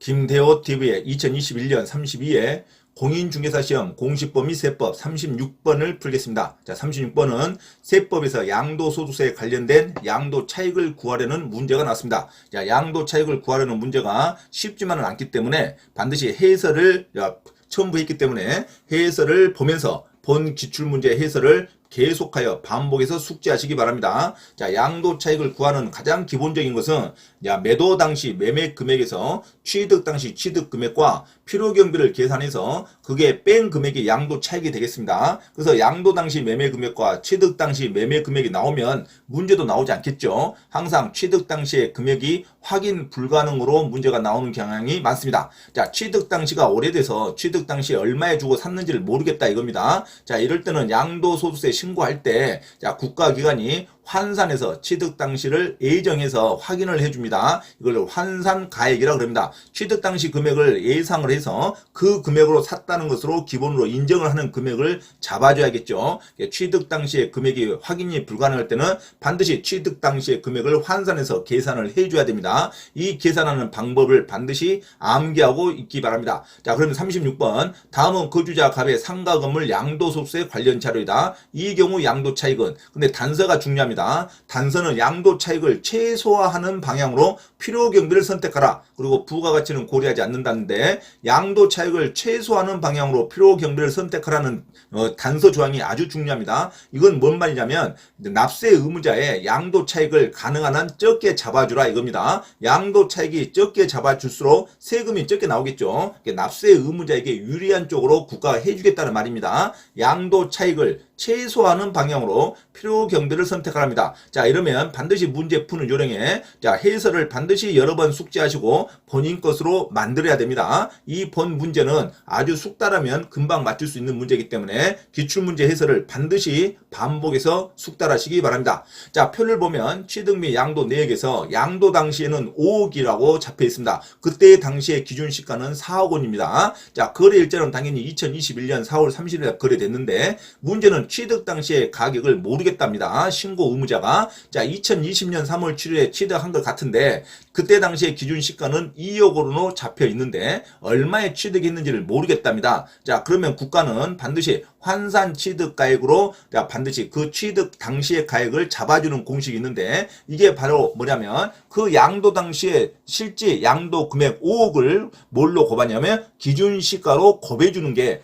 김대호 TV의 2021년 32회 공인중개사 시험 공시법 및 세법 36번을 풀겠습니다. 자, 36번은 세법에서 양도소득세에 관련된 양도 차익을 구하려는 문제가 나왔습니다. 자, 양도 차익을 구하려는 문제가 쉽지만은 않기 때문에 반드시 해설을 첨부했기 때문에 해설을 보면서 본 기출문제 해설을 계속하여 반복해서 숙지하시기 바랍니다. 자, 양도 차익을 구하는 가장 기본적인 것은 매도 당시 매매 금액에서 취득 당시 취득 금액과 필요 경비를 계산해서 그게 뺀 금액이 양도 차익이 되겠습니다. 그래서 양도 당시 매매 금액과 취득 당시 매매 금액이 나오면 문제도 나오지 않겠죠. 항상 취득 당시의 금액이 확인 불가능으로 문제가 나오는 경향이 많습니다. 자, 취득 당시가 오래돼서 취득 당시에 얼마에 주고 샀는지를 모르겠다 이겁니다. 자, 이럴 때는 양도소득세 신고할 때 국가기관이 환산해서 취득 당시를 예정해서 확인을 해줍니다. 이걸 환산가액이라고 합니다. 취득 당시 금액을 예상을 해서 그 금액으로 샀다는 것으로 기본으로 인정을 하는 금액을 잡아줘야겠죠. 취득 당시의 금액이 확인이 불가능할 때는 반드시 취득 당시의 금액을 환산해서 계산을 해줘야 됩니다. 이 계산하는 방법을 반드시 암기하고 있기 바랍니다. 자, 그러면 36번 다음은 거주자 갑의 상가 건물 양도소득세 관련 자료이다. 이 경우 양도차익은 근데 단서가 중요합니다. 단서는 양도 차익을 최소화하는 방향으로 필요 경비를 선택하라. 그리고 부가가치는 고려하지 않는다는데 양도 차익을 최소화하는 방향으로 필요 경비를 선택하라는 단서 조항이 아주 중요합니다. 이건 뭔 말이냐면 납세 의무자의 양도 차익을 가능한 한 적게 잡아주라 이겁니다. 양도 차익이 적게 잡아줄수록 세금이 적게 나오겠죠. 납세 의무자에게 유리한 쪽으로 국가가 해주겠다는 말입니다. 양도 차익을 최소화하는 방향으로 필요 경비를 선택하랍니다. 자, 이러면 반드시 문제 푸는 요령에 해설을 반드시 여러 번 숙지하시고 본인 것으로 만들어야 됩니다. 이 본 문제는 아주 숙달하면 금방 맞출 수 있는 문제이기 때문에 기출문제 해설을 반드시 반복해서 숙달하시기 바랍니다. 자, 표를 보면 취득 및 양도 내역에서 양도 당시에는 5억이라고 잡혀 있습니다. 그때 당시의 기준 시가는 4억 원입니다. 자, 거래 일자는 당연히 2021년 4월 30일에 거래됐는데 문제는 취득 당시의 가격을 모르겠답니다. 신고 의무자가. 자, 2020년 3월 7일에 취득한 것 같은데 그때 당시의 기준 시가는 2억 원으로 잡혀 있는데 얼마에 취득했는지를 모르겠답니다. 자, 그러면 국가는 반드시 환산 취득 가액으로 반드시 그 취득 당시의 가액을 잡아주는 공식이 있는데 이게 바로 뭐냐면 그 양도 당시에 실제 양도 금액 5억을 뭘로 곱하냐면 기준 시가로 곱해주는 게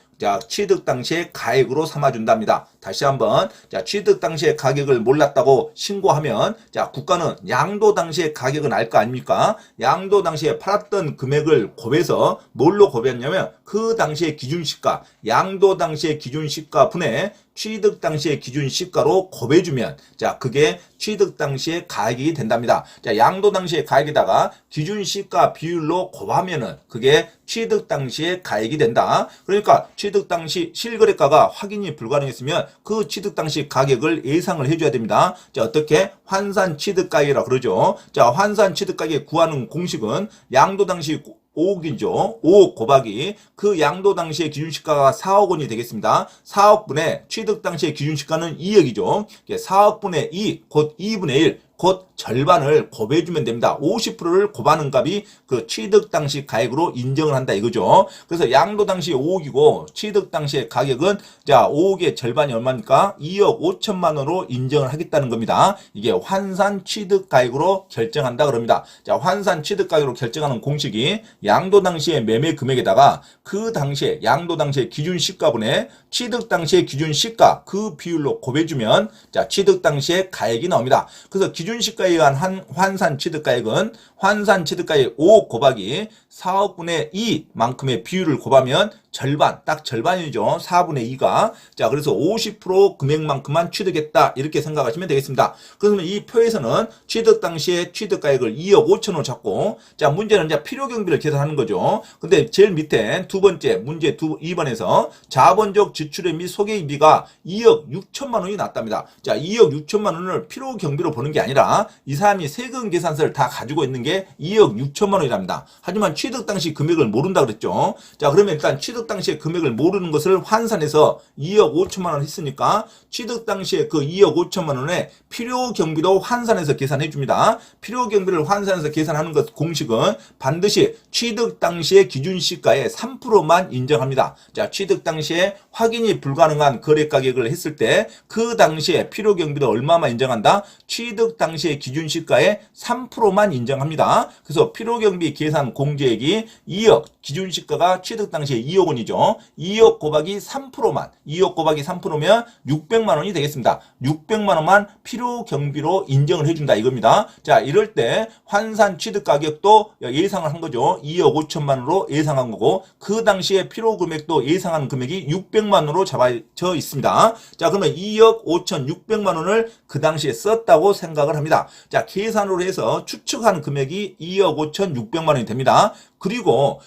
취득 당시의 가액으로 삼아준답니다. 다시 한번 취득 당시의 가격을 몰랐다고 신고하면 국가는 양도 당시의 가격은 알 거 아닙니까? 양도 당시에 팔았던 금액을 곱해서 뭘로 곱했냐면 그 당시의 기준시가 양도 당시의 기준시가 분의 취득 당시의 기준 시가로 곱해주면 그게 취득 당시의 가액이 된답니다. 양도 당시의 가액에다가 기준 시가 비율로 곱하면은 그게 취득 당시의 가액이 된다. 그러니까 취득 당시 실거래가가 확인이 불가능했으면 그 취득 당시 가격을 예상을 해줘야 됩니다. 어떻게? 환산 취득가액이라고 그러죠. 환산 취득가액 구하는 공식은 양도 당시 5억이죠. 5억 곱하기 그 양도 당시의 기준시가가 4억 원이 되겠습니다. 4억 분의 취득 당시의 기준시가는 2억이죠. 4억 분의 2, 곧 2분의 1, 곧 절반을 곱해주면 됩니다. 50%를 곱하는 값이 그 취득 당시 가액으로 인정을 한다 이거죠. 그래서 양도 당시 5억이고 취득 당시의 가격은 5억의 절반이 얼마입니까? 2억 5천만 원으로 인정을 하겠다는 겁니다. 이게 환산 취득 가액으로 결정한다 그럽니다. 환산 취득 가액으로 결정하는 공식이 양도 당시의 매매 금액에다가 그 당시에 양도 당시의 기준 시가분의 취득 당시의 기준 시가 그 비율로 곱해주면 취득 당시의 가액이 나옵니다. 그래서 기준 시가에 의한 환산 취득가액은 환산 취득가액 5억 곱하기 4억 분의 2만큼의 비율을 곱하면 절반, 딱 절반이죠. 4분의 2가. 그래서 50% 금액만큼만 취득했다. 이렇게 생각하시면 되겠습니다. 그러면 이 표에서는 취득 당시에 취득가액을 2억 5천으로 잡고, 문제는 필요 경비를 계산하는 거죠. 근데 제일 밑에 두 번째, 문제 2번에서 자본적 지출액 및 소개비가 2억 6천만 원이 났답니다. 2억 6천만 원을 필요 경비로 보는 게 아니라 아니라 이 사람이 세금 계산서를 다 가지고 있는 게 2억 6천만 원이랍니다. 하지만 취득 당시 금액을 모른다 그랬죠. 자, 그러면 일단 취득 당시의 금액을 모르는 것을 환산해서 2억 5천만 원 했으니까 취득 당시에 그 2억 5천만 원에 필요 경비도 환산해서 계산해 줍니다. 필요 경비를 환산해서 계산하는 것 공식은 반드시 취득 당시의 기준 시가의 3%만 인정합니다. 자, 취득 당시에 확인이 불가능한 거래 가격을 했을 때 그 당시에 필요 경비도 얼마만 인정한다? 취득 당시의 기준 시가의 3%만 인정합니다. 그래서 필요 경비 계산 공제액이 2억, 기준 시가가 취득 당시에 2억 원이죠. 2억 곱하기 3%만, 2억 곱하기 3%면 600만 원이 되겠습니다. 600만 원만 필요 경비로 인정을 해준다 이겁니다. 자, 이럴 때 환산 취득 가격도 예상을 한 거죠. 2억 5천만 원으로 예상한 거고 그 당시에 필요 금액도 예상한 금액이 600만 원으로 잡아져 있습니다. 자, 그러면 2억 5,600만 원을 그 당시에 썼다고 생각을 합니다. 자, 계산으로 해서 추측한 금액이 2억 5,600만 원이 됩니다. 그리고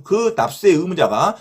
그 납세 의무자가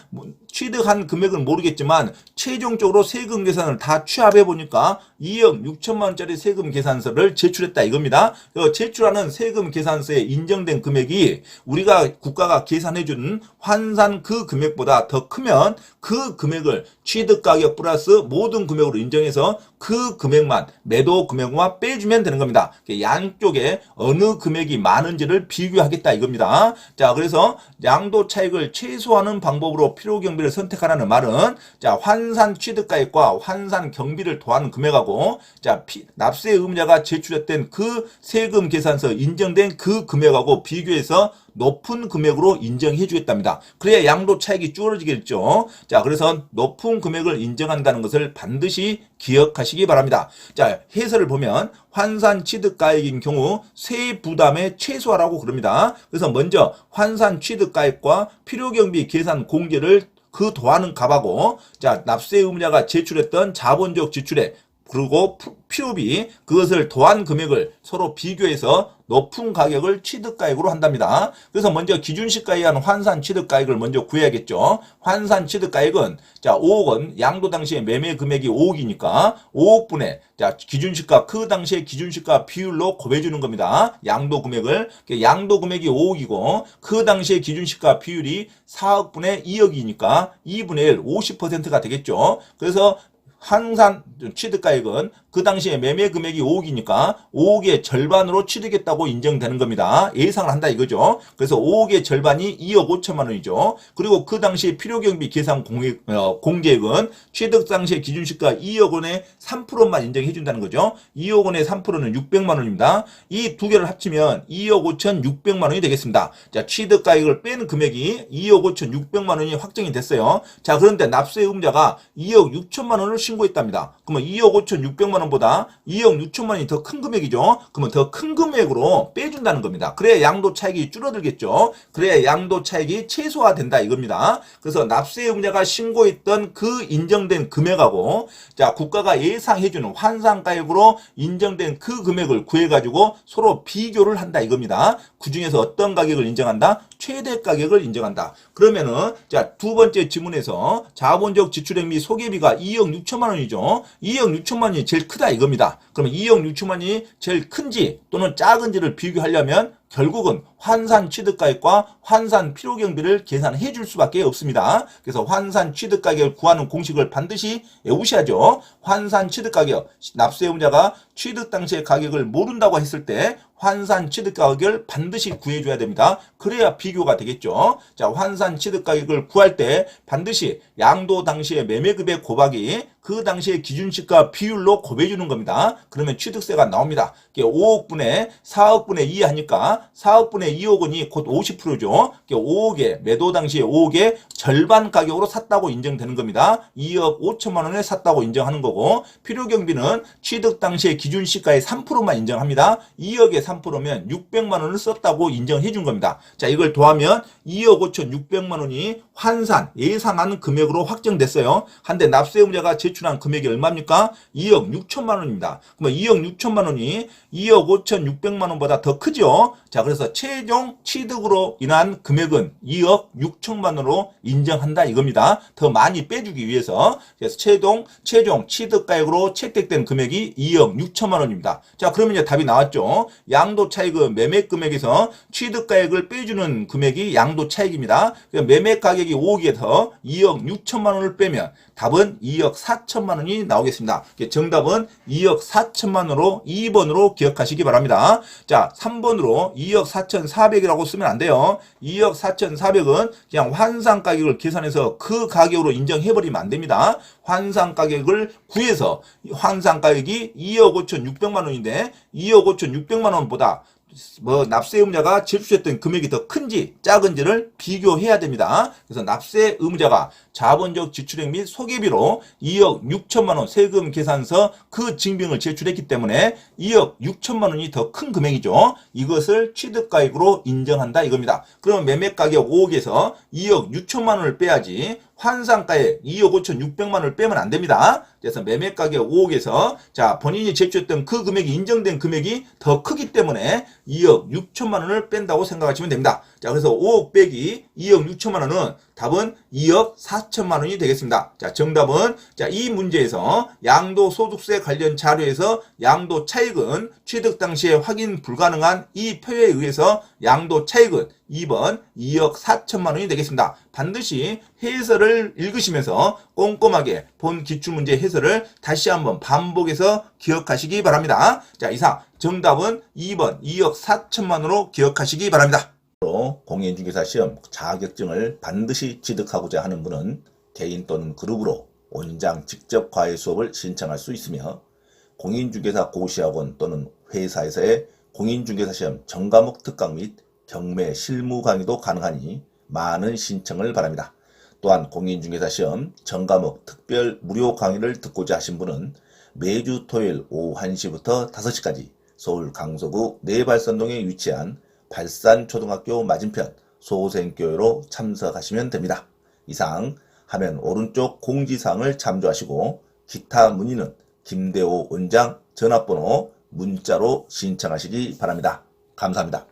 취득한 금액은 모르겠지만 최종적으로 세금 계산을 다 취합해 보니까 2억 6천만 원짜리 세금 계산서를 제출했다 이겁니다. 제출하는 세금 계산서에 인정된 금액이 우리가 국가가 계산해 준 환산 그 금액보다 더 크면 그 금액을 취득 가격 플러스 모든 금액으로 인정해서 그 금액만 매도 금액만 빼주면 되는 겁니다. 양쪽에 어느 금액이 많은지를 비교하겠다 이겁니다. 자, 그래서 양도 차익을 최소화하는 방법으로 필요 경비를 선택하라는 말은 자, 환산 취득가액과 환산 경비를 더한 금액하고 자, 납세 의무자가 제출했던 그 세금 계산서 인정된 그 금액하고 비교해서 높은 금액으로 인정해 주겠답니다. 그래야 양도 차익이 줄어지겠죠. 자, 그래서 높은 금액을 인정한다는 것을 반드시 기억하시기 바랍니다. 자, 해설을 보면 환산 취득가액인 경우 세입 부담의 최소화라고 그럽니다. 그래서 먼저 환산 취득가액과 필요경비 계산 공제를 그 더하는 값하고 자, 납세 의무자가 제출했던 자본적 지출액 그리고 필요비 그것을 더한 금액을 서로 비교해서 높은 가격을 취득가액으로 한답니다. 그래서 먼저 기준시가에 의한 환산 취득가액을 먼저 구해야겠죠. 환산 취득가액은 자 5억 원 양도 당시에 매매 금액이 5억이니까 5억분의 자 기준시가 그 당시에 기준시가 비율로 곱해주는 겁니다. 양도 금액을 양도 금액이 5억이고 그 당시에 기준시가 비율이 4억분의 2억이니까 2분의 1 50%가 되겠죠. 그래서 환산 취득가액은 그 당시에 매매 금액이 5억이니까 5억의 절반으로 취득했다고 인정되는 겁니다. 예상을 한다 이거죠. 그래서 5억의 절반이 2억 5천만 원이죠. 그리고 그 당시에 필요경비 계산 공제액은 취득 당시의 기준시가 2억 원의 3%만 인정해 준다는 거죠. 2억 원의 3%는 600만 원입니다. 이 두 개를 합치면 2억 5,600만 원이 되겠습니다. 자, 취득가액을 뺀 금액이 2억 5,600만 원이 확정이 됐어요. 자, 그런데 납세 의무자가 2억 6천만 원을 신고했답니다. 그러면 2억 5,600만 원보다 2억 6천만 원이 더 큰 금액이죠. 그러면 더 큰 금액으로 빼준다는 겁니다. 그래야 양도 차익이 줄어들겠죠. 그래야 양도 차익이 최소화된다 이겁니다. 그래서 납세 의무자가 신고했던 그 인정된 금액하고 자 국가가 예상해주는 환산가액으로 인정된 그 금액을 구해가지고 서로 비교를 한다 이겁니다. 그 중에서 어떤 가격을 인정한다? 최대 가격을 인정한다. 그러면은 자 두 번째 지문에서 자본적 지출액 및 소개비가 2억 6천만 원이죠. 2억 6천만 원이 제일 크다 이겁니다. 그러면 2억 6천만 원이 제일 큰지 또는 작은지를 비교하려면 결국은 환산 취득가액과 환산 필요경비를 계산해 줄 수밖에 없습니다. 그래서 환산 취득가격을 구하는 공식을 반드시 외우셔야죠. 환산 취득가격, 납세 의무자가 취득 당시의 가격을 모른다고 했을 때 환산 취득가격을 반드시 구해줘야 됩니다. 그래야 비교가 되겠죠. 자, 환산 취득가격을 구할 때 반드시 양도 당시의 매매금액 곱하기 그 당시의 기준시가 비율로 곱해주는 겁니다. 그러면 취득세가 나옵니다. 5억분의 4억분의 2 하니까 4억분의 2억 원이 곧 50%죠. 5억에 매도 당시에 5억의 절반 가격으로 샀다고 인정되는 겁니다. 2억 5천만 원에 샀다고 인정하는 거고 필요경비는 취득 당시의 기준시가의 3%만 인정합니다. 2억의 3%면 600만 원을 썼다고 인정해 준 겁니다. 자, 이걸 더하면 2억 5천 6백만 원이 환산 예상하는 금액으로 확정됐어요. 한데 납세 의무자가 제출 제출한 금액이 얼마입니까? 2억 6천만 원입니다. 그러면 2억 6천만 원이 2억 5천6백만 원보다 더 크죠? 자, 그래서 최종 취득으로 인한 금액은 2억 6천만 원으로 인정한다 이겁니다. 더 많이 빼주기 위해서. 그래서 최종 취득가액으로 채택된 금액이 2억 6천만 원입니다. 자, 그러면 이제 답이 나왔죠. 양도 차익은 매매 금액에서 취득가액을 빼주는 금액이 양도 차익입니다. 매매 가격이 5억에서 2억 6천만 원을 빼면 답은 2억 4천만 원이 나오겠습니다. 정답은 2억 4천만 원으로 2번으로 기억하시기 바랍니다. 자, 3번으로 2억 4,400이라고 쓰면 안 돼요. 2억 4,400은 그냥 환산 가격을 계산해서 그 가격으로 인정해버리면 안 됩니다. 환산 가격을 구해서 환산 가격이 2억 5,600만 원인데 2억 5,600만 원보다 납세 의무자가 제출했던 금액이 더 큰지 작은지를 비교해야 됩니다. 그래서 납세 의무자가 자본적 지출액 및 소개비로 2억 6천만 원 세금 계산서 그 증빙을 제출했기 때문에 2억 6천만 원이 더 큰 금액이죠. 이것을 취득가액으로 인정한다 이겁니다. 그럼 매매가격 5억에서 2억 6천만 원을 빼야지 환산가액 2억 5천6백만 원을 빼면 안 됩니다. 그래서 매매가격 5억에서 자 본인이 제출했던 그 금액이 인정된 금액이 더 크기 때문에 2억 6천만 원을 뺀다고 생각하시면 됩니다. 자, 그래서 5억 빼기 2억 6천만 원은 답은 2억 4천만 원이 되겠습니다. 자, 정답은 자, 이 문제에서 양도소득세 관련 자료에서 양도 차익은 취득 당시에 확인 불가능한 이 표에 의해서 양도 차익은 2번 2억 4천만 원이 되겠습니다. 반드시 해설을 읽으시면서 꼼꼼하게 본 기출문제 해설을 다시 한번 반복해서 기억하시기 바랍니다. 자, 이상 정답은 2번 2억 4천만 원으로 기억하시기 바랍니다. 공인중개사 시험 자격증을 반드시 취득하고자 하는 분은 개인 또는 그룹으로 원장 직접 과외 수업을 신청할 수 있으며 공인중개사 고시학원 또는 회사에서의 공인중개사 시험 전과목 특강 및 경매 실무 강의도 가능하니 많은 신청을 바랍니다. 또한 공인중개사 시험 전과목 특별 무료 강의를 듣고자 하신 분은 매주 토요일 오후 1시부터 5시까지 서울 강서구 내발산동에 위치한 발산초등학교 맞은편 소생교회로 참석하시면 됩니다. 이상 화면 오른쪽 공지사항을 참조하시고 기타 문의는 김대호 원장 전화번호 문자로 신청하시기 바랍니다. 감사합니다.